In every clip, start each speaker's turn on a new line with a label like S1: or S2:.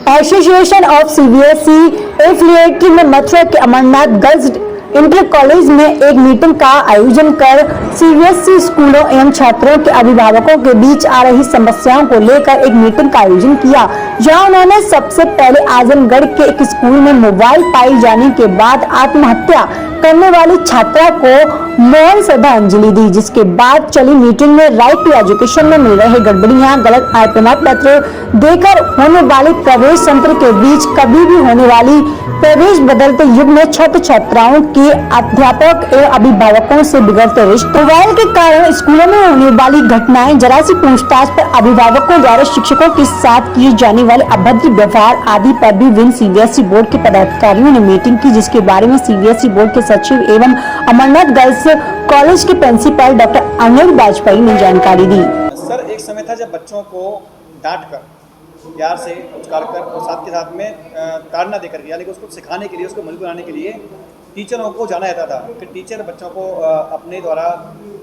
S1: Association of CBSE affiliated में मथुरा के Amarnath girls inter college में एक मीटिंग का आयोजन कर सीबीएसई स्कूलों एवं छात्रों के अभिभावकों के बीच आ रही समस्याओं को लेकर एक मीटिंग का आयोजन किया, जहां उन्होंने सबसे पहले आजमगढ़ के एक स्कूल में मोबाइल पाए जाने के बाद आत्महत्या करने वाली छात्रा को मौन श्रद्धांजलि दी। जिसके बाद चली मीटिंग में राइट टू एजुकेशन में मिल रहे गड़बड़ियां, गलत प्रमाण पत्र देकर होने वाले प्रवेश तंत्र के बीच कभी भी होने वाली प्रवेश बदलते युग में छात्र छात्राओं के अध्यापक एवं अभिभावकों से बिगड़ते रिश्ते, मोबाइल के कारण स्कूलों में होने वाली घटनाएं, जरा सी पूछताछ पर अभिभावकों द्वारा शिक्षकों के साथ किए जाने वाले अभद्र व्यवहार आदि पर भी विभिन्न सीबीएसई बोर्ड के पदाधिकारियों ने मीटिंग की, जिसके बारे में सीबीएसई बोर्ड के सचिव एवं अमरनाथ गर्ल्स कॉलेज के प्रिंसिपल डॉक्टर अनिल वाजपेयी ने जानकारी दी।
S2: सर, एक समय था जब बच्चों को डांट कर, प्यार से उचकार कर और साथ के साथ में ताड़ना देकर, यानी कि उसको सिखाने के लिए, उसको मजबूर बनाने के लिए टीचरों को जाना जाता था कि टीचर बच्चों को अपने द्वारा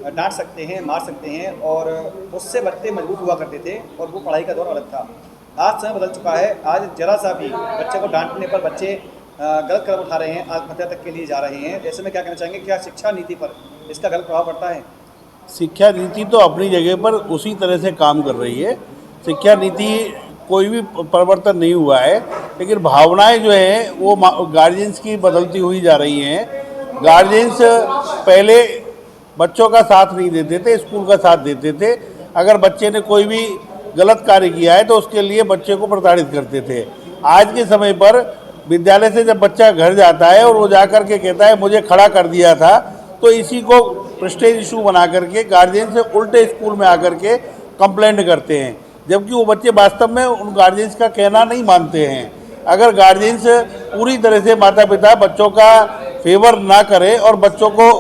S2: डांट सकते हैं, मार सकते हैं, और उससे बच्चे मजबूत हुआ करते थे और वो पढ़ाई का दौर अलग था। आज समय बदल चुका है। आज जरा सा भी बच्चे को डांटने पर बच्चे गलत कदम उठा रहे हैं, आत्महत्या तक के लिए जा रहे हैं। ऐसे में क्या कहना चाहेंगे, क्या शिक्षा नीति पर इसका गलत प्रभाव पड़ता है?
S3: शिक्षा नीति तो अपनी जगह पर उसी तरह से काम कर रही है। शिक्षा नीति कोई भी परिवर्तन नहीं हुआ है, लेकिन भावनाएं जो हैं वो गार्जियंस की बदलती हुई जा रही हैं। गार्जियंस पहले बच्चों का साथ नहीं देते थे, स्कूल का साथ देते थे। अगर बच्चे ने कोई भी गलत कार्य किया है तो उसके लिए बच्चे को प्रताड़ित करते थे। आज के समय पर विद्यालय से जब बच्चा घर जाता है और वो जाकर के कहता है मुझे खड़ा कर दिया था, तो इसी को प्रेस्टीज इशू बना करके गार्जियन से उल्टे स्कूल में आकर के कंप्लेंट करते हैं, जबकि वो बच्चे वास्तव में उन गार्जियंस का कहना नहीं मानते हैं। अगर गार्जियंस पूरी तरह से माता पिता बच्चों का फेवर ना करें और बच्चों को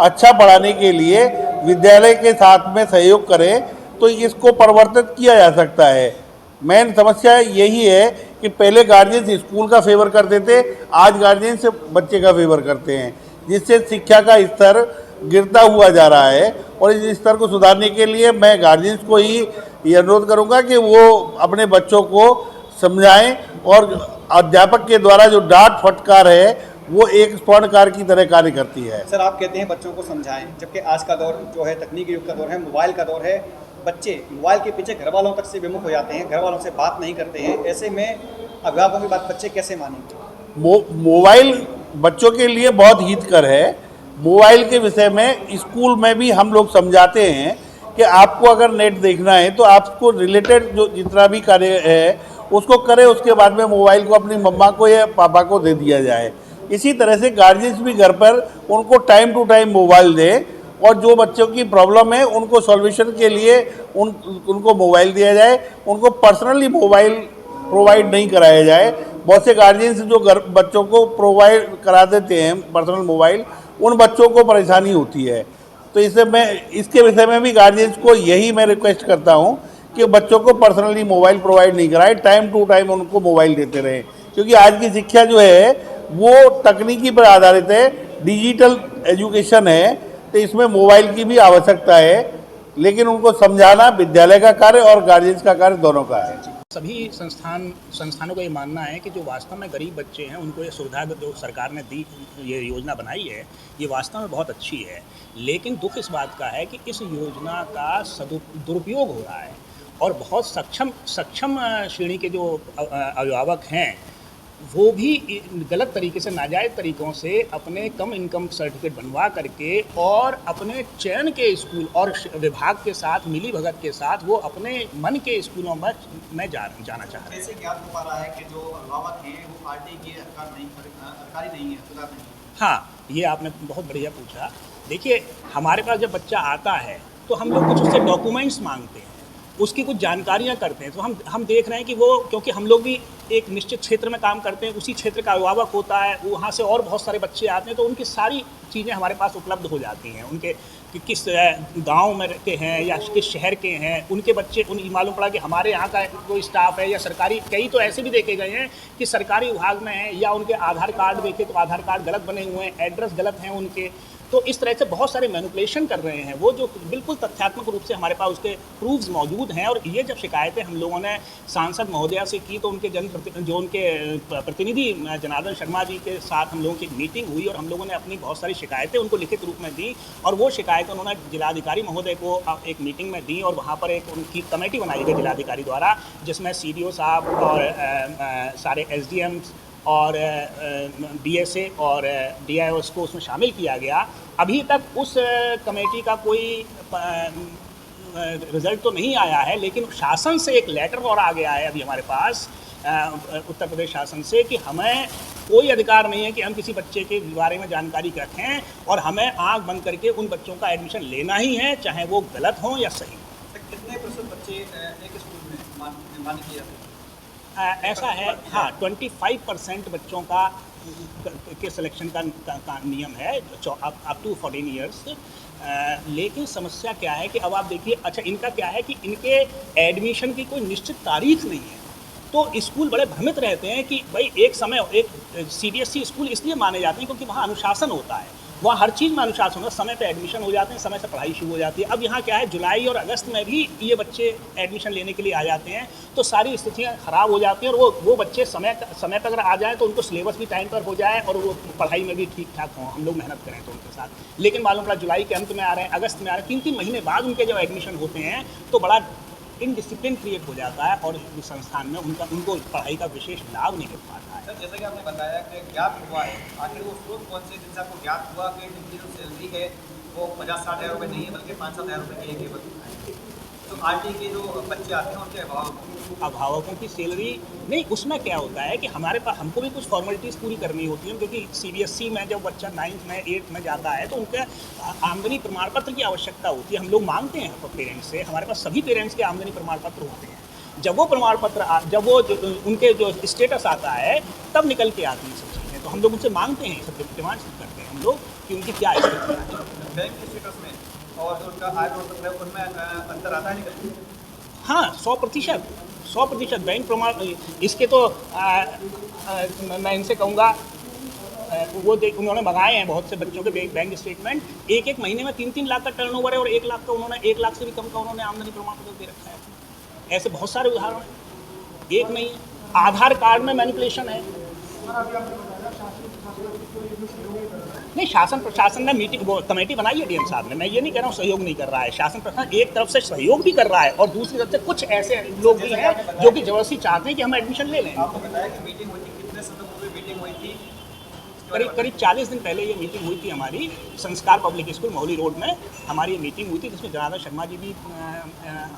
S3: अच्छा पढ़ाने के लिए विद्यालय के साथ में सहयोग करें तो इसको परिवर्तित किया जा सकता है। मेन समस्या यही है कि पहले गार्जियंस स्कूल का फेवर करते थे, आज गार्जियंस बच्चे का फेवर करते हैं, जिससे शिक्षा का स्तर गिरता हुआ जा रहा है। और इस स्तर को सुधारने के लिए मैं गार्जियंस को ही ये अनुरोध करूंगा कि वो अपने बच्चों को समझाएं, और अध्यापक के द्वारा जो डांट फटकार है वो एक स्वर्णकार की तरह कार्य करती है।
S2: सर, आप कहते हैं बच्चों को समझाएं, जबकि आज का दौर जो है तकनीकी युग का दौर है, मोबाइल का दौर है। बच्चे मोबाइल के पीछे घर वालों तक से विमुख हो जाते हैं, घर वालों से बात नहीं करते हैं। ऐसे में अभिभावकों की बात बच्चे कैसे मानेंगे?
S3: मोबाइल बच्चों के लिए बहुत हितकर है। मोबाइल के विषय में स्कूल में भी हम लोग समझाते हैं कि आपको अगर नेट देखना है तो आपको रिलेटेड जो जितना भी कार्य है उसको करें, उसके बाद में मोबाइल को अपनी मम्मा को या पापा को दे दिया जाए। इसी तरह से गार्जियंस भी घर पर उनको टाइम टू टाइम मोबाइल दें, और जो बच्चों की प्रॉब्लम है उनको सॉल्यूशन के लिए उनको मोबाइल दिया जाए, उनको पर्सनली मोबाइल प्रोवाइड नहीं कराया जाए। बहुत से गार्जियंस जो घर बच्चों को प्रोवाइड करा देते हैं पर्सनल मोबाइल, उन बच्चों को परेशानी होती है। तो इसके विषय में भी गार्जियंस को यही मैं रिक्वेस्ट करता हूं कि बच्चों को पर्सनली मोबाइल प्रोवाइड नहीं कराए, टाइम टू टाइम उनको मोबाइल देते रहें, क्योंकि आज की शिक्षा जो है वो तकनीकी पर आधारित है, डिजिटल एजुकेशन है, तो इसमें मोबाइल की भी आवश्यकता है। लेकिन उनको समझाना विद्यालय का कार्य और गार्जियंस का कार्य दोनों का है।
S4: सभी संस्थानों का ये मानना है कि जो वास्तव में गरीब बच्चे हैं उनको ये सुविधा जो सरकार ने दी, ये योजना बनाई है, ये वास्तव में बहुत अच्छी है। लेकिन दुख इस बात का है कि इस योजना का दुरुपयोग हो रहा है, और बहुत सक्षम श्रेणी के जो अभिभावक हैं वो भी गलत तरीके से, नाजायज़ तरीक़ों से अपने कम इनकम सर्टिफिकेट बनवा करके और अपने चयन के स्कूल और विभाग के साथ मिली भगत के साथ वो अपने मन के स्कूलों में जाना चाह रहे हैं।
S2: कैसे ज्ञात हो पा रहा है कि जो अभिभावक हैं वो पार्टी के अधिकारी नहीं है?
S4: हाँ, ये आपने बहुत बढ़िया पूछा। देखिए, हमारे पास जब बच्चा आता है तो हम लोग कुछ उससे डॉक्यूमेंट्स मांगते हैं, उसकी कुछ जानकारियां करते हैं। तो हम देख रहे हैं कि वो, क्योंकि हम लोग भी एक निश्चित क्षेत्र में काम करते हैं, उसी क्षेत्र का अभिभावक होता है, वहाँ से और बहुत सारे बच्चे आते हैं, तो उनकी सारी चीज़ें हमारे पास उपलब्ध हो जाती हैं। उनके कि किस गांव में के हैं या किस शहर के हैं, उनके बच्चे, उन्हें मालूम पड़ा कि हमारे यहाँ का कोई स्टाफ है या सरकारी, कई तो ऐसे भी देखे गए हैं कि सरकारी विभाग में है, या उनके आधार कार्ड देखे तो आधार कार्ड गलत बने हुए हैं, एड्रेस गलत हैं उनके, तो इस तरह से बहुत सारे मैनिपुलेशन कर रहे हैं वो, जो बिल्कुल तथ्यात्मक रूप से हमारे पास उसके प्रूफ्स मौजूद हैं। और ये जब शिकायतें हम लोगों ने सांसद महोदया से की तो उनके जो उनके प्रतिनिधि जनार्दन शर्मा जी के साथ हम लोगों की एक मीटिंग हुई और हम लोगों ने अपनी बहुत सारी शिकायतें उनको लिखित रूप में दी, और वो शिकायतें उन्होंने जिलाधिकारी महोदय को एक मीटिंग में दी, और वहाँ पर एक उनकी कमेटी बनाई गई जिलाधिकारी द्वारा, जिसमें CDO साहब और सारे SDMs और DSA और DIOs को उसमें शामिल किया गया। अभी तक उस कमेटी का कोई रिजल्ट तो नहीं आया है, लेकिन शासन से एक लेटर और आ गया है अभी हमारे पास उत्तर प्रदेश शासन से कि हमें कोई अधिकार नहीं है कि हम किसी बच्चे के बारे में जानकारी रखें, और हमें आंख बंद करके उन बच्चों का एडमिशन लेना ही है, चाहे वो गलत हो या सही।
S2: कितने % बच्चे एक स्कूल में मान्य किए जाते हैं?
S4: ऐसा है, हाँ, 25% बच्चों का के सिलेक्शन का नियम है अप टू 14 ईयर्स। लेकिन समस्या क्या है कि अब आप देखिए, अच्छा इनका क्या है कि इनके एडमिशन की कोई निश्चित तारीख नहीं है, तो स्कूल बड़े भ्रमित रहते हैं कि भाई एक CBSE स्कूल इसलिए माने जाते हैं क्योंकि वहाँ अनुशासन होता है, वहाँ हर चीज़ में अनुशासन होता है, समय पे एडमिशन हो जाते हैं, समय से पढ़ाई शुरू हो जाती है। अब यहाँ क्या है, जुलाई और अगस्त में भी ये बच्चे एडमिशन लेने के लिए आ जाते हैं, तो सारी स्थितियाँ ख़राब हो जाती हैं, और वो बच्चे समय पर अगर आ जाएँ तो उनको सिलेबस भी टाइम पर हो जाए और वो पढ़ाई में भी ठीक ठाक हों, हम लोग मेहनत करें तो उनके साथ। लेकिन मालूम पड़ा जुलाई के अंत में आ रहे हैं, अगस्त में आ रहे हैं, 3-3 महीने बाद उनके जब एडमिशन होते हैं तो बड़ा इनडिसिप्लिन क्रिएट हो जाता है, और संस्थान में उनको पढ़ाई का विशेष लाभ नहीं मिल पाता है।
S2: सर, जैसा कि आपने बताया कि ज्ञात हुआ है, आखिर वो स्रोत कौन से जिनसे आपको ज्ञात हुआ कि जिनकी जो सैलरी है वो 50-60 हज़ार रुपये नहीं है बल्कि 5-7 हज़ार रुपये की है केवल? तो RT के जो बच्चे आते हैं उनके
S4: अभिभावकों की सैलरी नहीं, उसमें क्या होता है कि हमारे पास हमको भी कुछ फॉर्मेलिटीज़ पूरी करनी होती हैं, क्योंकि CBSE में जब बच्चा 9th में 8th में जाता है तो उनके आमदनी प्रमाण पत्र की आवश्यकता होती है। हम लोग मांगते हैं पेरेंट्स से, हमारे पास सभी पेरेंट्स के आमदनी प्रमाण पत्र होते हैं। जब वो प्रमाण पत्र उनके जो स्टेटस आता है तब निकल के आती है सब चीज़ें, तो हम लोग उनसे मांगते हैं, सब डिमांड करते हैं हम लोग कि उनकी क्या स्थिति है।
S2: बैंक के स्टेटस में और जो उनका आय प्रमाण पत्र है उनमें अंतर आता है निकल?
S4: हाँ, 100% बैंक प्रमाण इसके तो मैं इनसे कहूँगा वो उन्होंने मंगाए हैं बहुत से बच्चों के बैंक स्टेटमेंट, एक महीने में 3-3 लाख का टर्नओवर है, और 1 लाख का उन्होंने 1 लाख से भी कम का उन्होंने आमदनी प्रमाण पत्र दे रखा है। ऐसे बहुत सारे उदाहरण हैं, एक नहीं। आधार कार्ड में मैनिपुलेशन है। नहीं, शासन प्रशासन ने कमेटी बनाई है DM साहब ने, मैं ये नहीं कह रहा हूँ सहयोग नहीं कर रहा है। शासन प्रशासन एक तरफ से सहयोग भी कर रहा है और दूसरी तरफ से कुछ ऐसे लोग भी हैं जो कि जबरदस्ती चाहते हैं कि हम एडमिशन ले लें।
S2: आपको बताया कि मीटिंग हुई थी, कितने समय पूर्व मीटिंग हुई थी?
S4: करीब 40 दिन पहले ये मीटिंग हुई थी हमारी संस्कार पब्लिक स्कूल मोहाली रोड में। हमारी ये मीटिंग हुई थी जिसमें जनार्दन शर्मा जी भी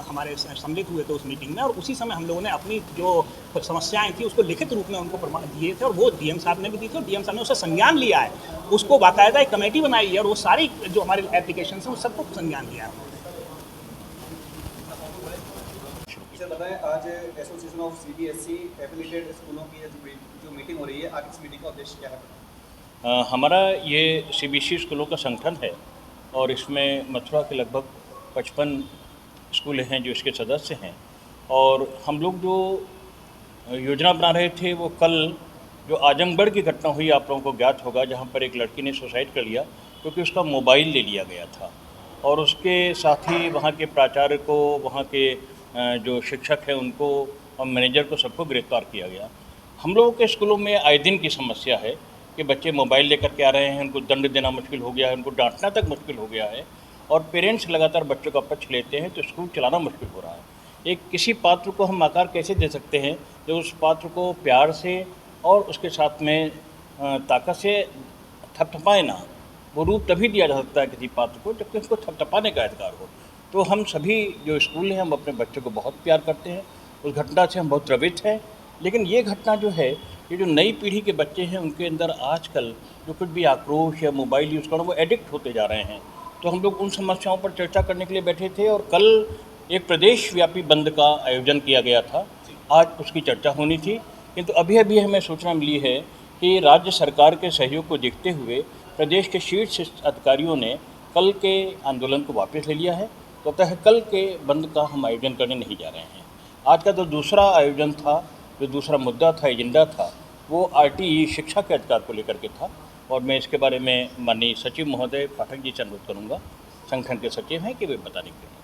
S4: हमारे सम्मिलित हुए थे उस मीटिंग में, और उसी समय हम लोगों ने अपनी जो समस्याएं थी उसको लिखित रूप में उनको प्रमाण दिए थे, और वो DM साहब ने भी दी थी, और DM साहब ने उसका संज्ञान लिया है, उसको बाकायदा एक कमेटी बनाई है, और वो सारी जो हमारे एप्लीकेशन हैं उन सबको संज्ञान लिया है।
S2: सर बताएं, आज एसोसिएशन ऑफ CBSE एफिलिएटेड स्कूलों की जो मीटिंग हो रही है, आगे इस मीटिंग का उद्देश्य क्या है?
S5: हमारा ये CBSE स्कूलों का संगठन है, और इसमें मथुरा के लगभग 55 स्कूल हैं जो इसके सदस्य हैं। और हम लोग जो योजना बना रहे थे वो कल जो आजमगढ़ की घटना हुई आप लोगों को ज्ञात होगा, जहाँ पर एक लड़की ने सुसाइड कर लिया क्योंकि उसका मोबाइल ले लिया गया था, और उसके साथ ही वहाँ के प्राचार्य को, वहाँ के जो शिक्षक हैं उनको और मैनेजर को सबको गिरफ्तार किया गया। हम लोगों के स्कूलों में आए दिन की समस्या है कि बच्चे मोबाइल लेकर के आ रहे हैं, उनको दंड देना मुश्किल हो गया है, उनको डांटना तक मुश्किल हो गया है, और पेरेंट्स लगातार बच्चों का पक्ष लेते हैं, तो स्कूल चलाना मुश्किल हो रहा है। एक किसी पात्र को हम आकार कैसे दे सकते हैं जो उस पात्र को प्यार से और उसके साथ में ताकत से थपथपाए ना। वो रूप तभी दिया जा सकता है किसी पात्र को जबकि उसको थपथपाने का अधिकार हो। तो हम सभी जो स्कूल हैं हम अपने बच्चों को बहुत प्यार करते हैं, उस घटना से हम बहुत प्रभावित हैं। लेकिन ये घटना जो है, ये जो नई पीढ़ी के बच्चे हैं उनके अंदर आजकल जो कुछ भी आक्रोश या मोबाइल यूज़ करना, वो एडिक्ट होते जा रहे हैं। तो हम लोग उन समस्याओं पर चर्चा करने के लिए बैठे थे, और कल एक प्रदेश व्यापी बंद का आयोजन किया गया था। आज उसकी चर्चा होनी थी, किंतु अभी हमें सूचना मिली है कि राज्य सरकार के सहयोग को देखते हुए प्रदेश के शीर्ष अधिकारियों ने कल के आंदोलन को वापस ले लिया है। तो अतः कल के बंद का हम आयोजन करने नहीं जा रहे हैं। आज का जो दूसरा आयोजन था, जो दूसरा मुद्दा था, एजेंडा था, वो RTE शिक्षा के अधिकार को लेकर के था। और मैं इसके बारे में माननीय सचिव महोदय पाठक जी से अनुरोध करूँगा, संगठन के सचिव हैं, कि वे बताने के लिए।